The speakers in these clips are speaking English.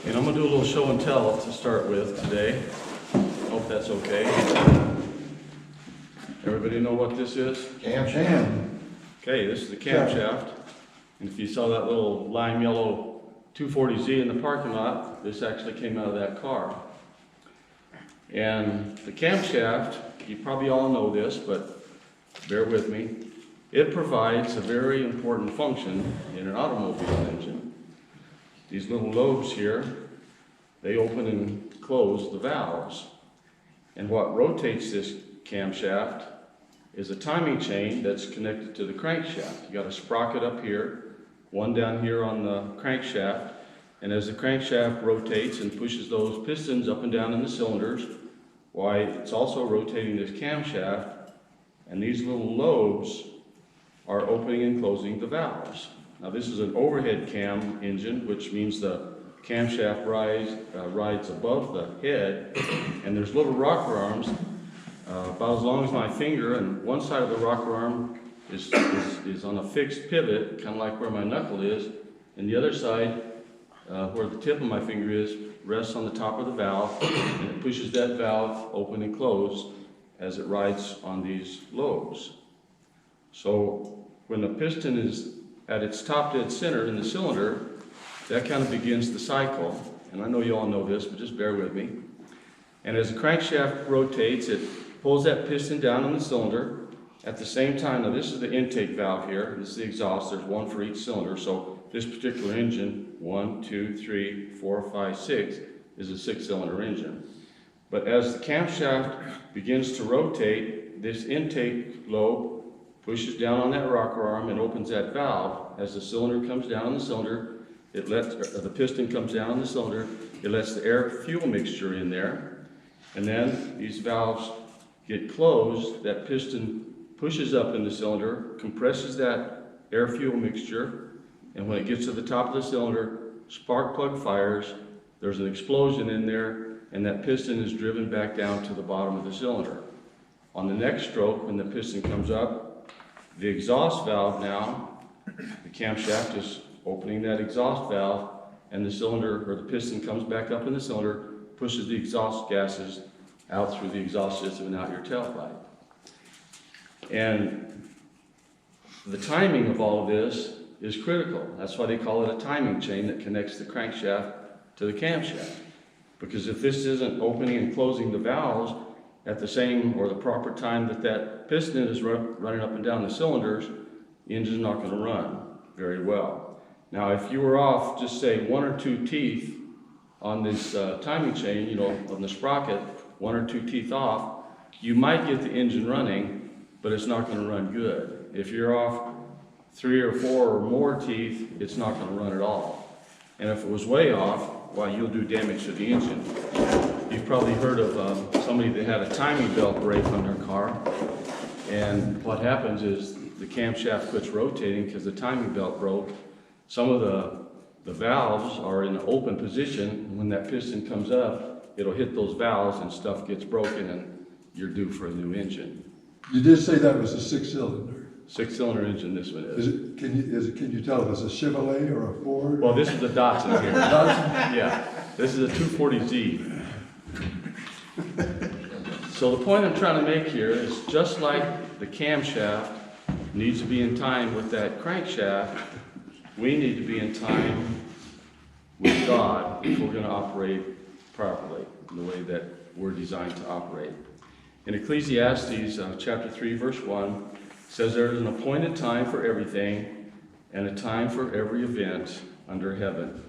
And I'm going to do a little show and tell to start with today. Hope that's okay. Everybody know what this is? Camshaft. Okay, this is the camshaft. And if you saw that little lime yellow 240Z in the parking lot, this actually came out of that car. And the camshaft, you probably all know this, but bear with me. It provides a very important function in an automobile engine. These little lobes here, they open and close the valves. And what rotates this camshaft is a timing chain that's connected to the crankshaft. You got a sprocket up here, one down here on the crankshaft, and as the crankshaft rotates and pushes those pistons up and down in the cylinders, why it's also rotating this camshaft, and these little lobes are opening and closing the valves. Now this is an overhead cam engine, which means the camshaft rides above the head, and there's little rocker arms about as long as my finger, and one side of the rocker arm is on a fixed pivot, kind of like where my knuckle is, and the other side, where the tip of my finger is, rests on the top of the valve, and it pushes that valve open and close as it rides on these lobes. So when the piston is at its top dead center in the cylinder, that kind of begins the cycle. And I know you all know this, but just bear with me. And as the crankshaft rotates, it pulls that piston down in the cylinder. At the same time, now this is the intake valve here, this is the exhaust, there's one for each cylinder. So this particular engine, 1, 2, 3, 4, 5, 6, is a 6-cylinder engine. But as the camshaft begins to rotate, this intake lobe pushes down on that rocker arm and opens that valve. As the cylinder comes down on the cylinder, the piston comes down on the cylinder, it lets the air-fuel mixture in there, and then these valves get closed, that piston pushes up in the cylinder, compresses that air-fuel mixture, and when it gets to the top of the cylinder, spark plug fires, there's an explosion in there, and that piston is driven back down to the bottom of the cylinder. On the next stroke, when the piston comes up, the exhaust valve now, the camshaft is opening that exhaust valve, and the cylinder, or the piston comes back up in the cylinder, pushes the exhaust gases out through the exhaust system and out your tailpipe. And the timing of all of this is critical. That's why they call it a timing chain that connects the crankshaft to the camshaft. Because if this isn't opening and closing the valves at the same or the proper time that piston is running up and down the cylinders, the engine's not going to run very well. Now, if you were off, just say 1 or 2 teeth on this timing chain, you know, on the sprocket, 1 or 2 teeth off, you might get the engine running, but it's not going to run good. If you're off 3 or 4 or more teeth, it's not going to run at all. And if it was way off, well, you'll do damage to the engine. You've probably heard of somebody that had a timing belt break on their car, and what happens is the camshaft quits rotating because the timing belt broke. Some of the valves are in an open position, and when that piston comes up, it'll hit those valves and stuff gets broken and you're due for a new engine. You did say that was a 6-cylinder. 6-cylinder engine this one is. Can you tell if it's a Chevrolet or a Ford? Well, this is a Datsun here. Datsun? Yeah, this is a 240Z. So the point I'm trying to make here is just like the camshaft needs to be in time with that crankshaft, we need to be in time with God if we're going to operate properly in the way that we're designed to operate. In Ecclesiastes chapter 3, verse 1, it says there is an appointed time for everything and a time for every event under heaven.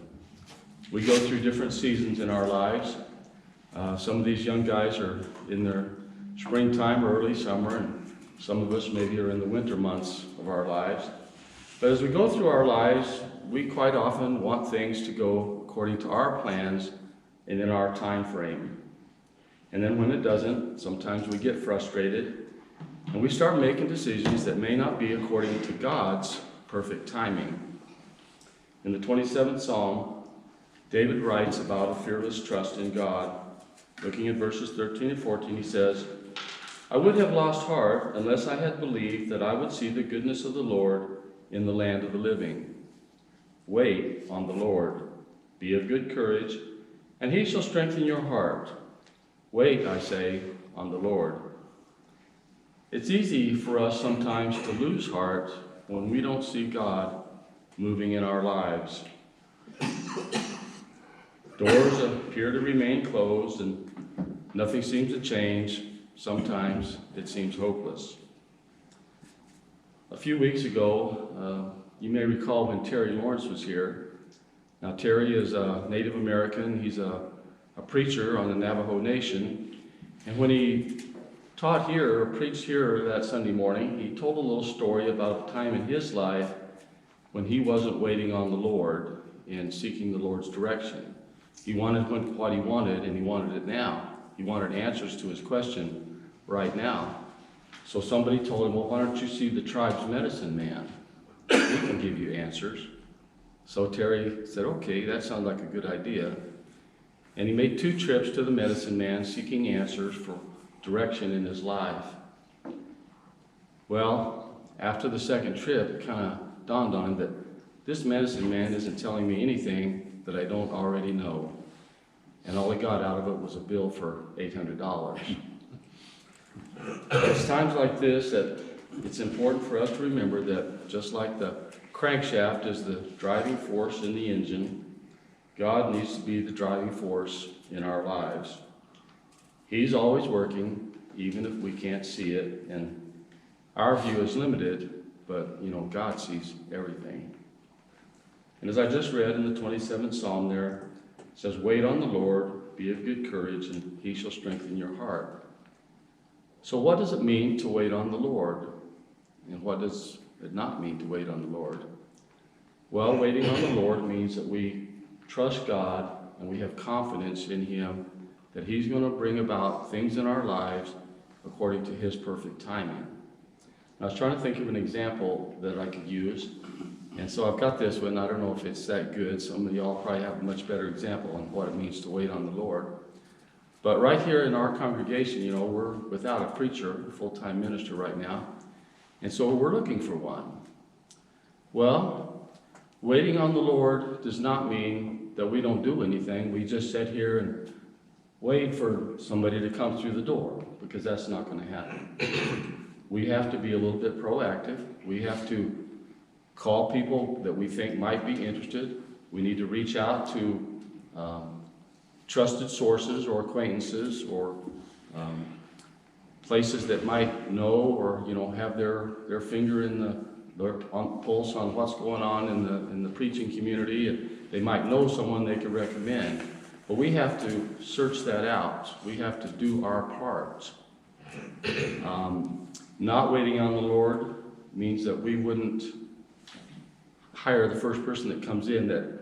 We go through different seasons in our lives. Some of these young guys are in their springtime or early summer, and some of us maybe are in the winter months of our lives. But as we go through our lives, we quite often want things to go according to our plans and in our time frame. And then when it doesn't, sometimes we get frustrated and we start making decisions that may not be according to God's perfect timing. In the 27th Psalm, David writes about a fearless trust in God. Looking at verses 13 and 14, he says, I would have lost heart unless I had believed that I would see the goodness of the Lord in the land of the living. Wait on the Lord. be of good courage, and he shall strengthen your heart. Wait, I say, on the Lord. It's easy for us sometimes to lose heart when we don't see God moving in our lives. Doors appear to remain closed and nothing seems to change. Sometimes it seems hopeless. A few weeks ago, you may recall when Terry Lawrence was here. Now, Terry is a Native American. He's a preacher on the Navajo Nation. And when he taught here, or preached here that Sunday morning, he told a little story about a time in his life when he wasn't waiting on the Lord and seeking the Lord's direction. He wanted what he wanted, and he wanted it now. He wanted answers to his question right now. So somebody told him, well, why don't you see the tribe's medicine man? He can give you answers. So Terry said, okay, that sounds like a good idea. And he made 2 trips to the medicine man seeking answers for direction in his life. Well, after the second trip, it kind of dawned on him that this medicine man isn't telling me anything that I don't already know. And all he got out of it was a bill for $800. It's times like this that it's important for us to remember that just like the crankshaft is the driving force in the engine, God needs to be the driving force in our lives. He's always working, even if we can't see it, and our view is limited, but God sees everything. And as I just read in the 27th Psalm there, it says, wait on the Lord, be of good courage, and he shall strengthen your heart. So what does it mean to wait on the Lord? And what does it not mean to wait on the Lord? Well, waiting on the Lord means that we trust God and we have confidence in him that he's going to bring about things in our lives according to his perfect timing. I was trying to think of an example that I could use, and so I've got this one. I don't know if it's that good. Some of y'all probably have a much better example on what it means to wait on the Lord. But right here in our congregation, we're without a preacher, a full-time minister right now, and so we're looking for one. Well, waiting on the Lord does not mean that we don't do anything. We just sit here and wait for somebody to come through the door, because that's not going to happen. We have to be a little bit proactive. We have to call people that we think might be interested. We need to reach out to trusted sources or acquaintances or places that might know or have their finger in their pulse on what's going on in the preaching community. And they might know someone they could recommend. But we have to search that out. We have to do our part. Not waiting on the Lord means that we wouldn't hire the first person that comes in that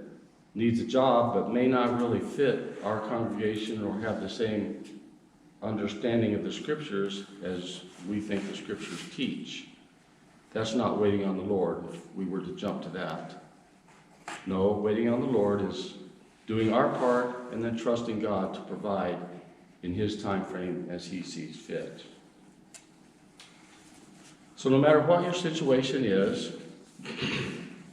needs a job but may not really fit our congregation or have the same understanding of the scriptures as we think the scriptures teach. That's not waiting on the Lord if we were to jump to that. No, waiting on the Lord is doing our part and then trusting God to provide in his time frame as he sees fit. So no matter what your situation is,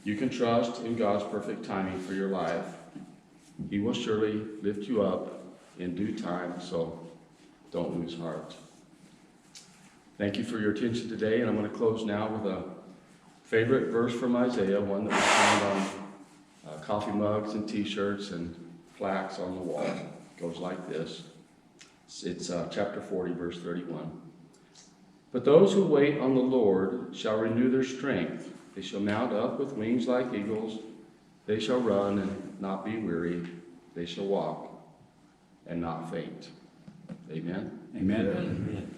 you can trust in God's perfect timing for your life. He will surely lift you up in due time, so don't lose heart. Thank you for your attention today, and I'm going to close now with a favorite verse from Isaiah, one that was found on coffee mugs and t-shirts and plaques on the wall. It goes like this. It's chapter 40, verse 31. But those who wait on the Lord shall renew their strength. They shall mount up with wings like eagles. They shall run and not be weary. They shall walk and not faint. Amen? Amen.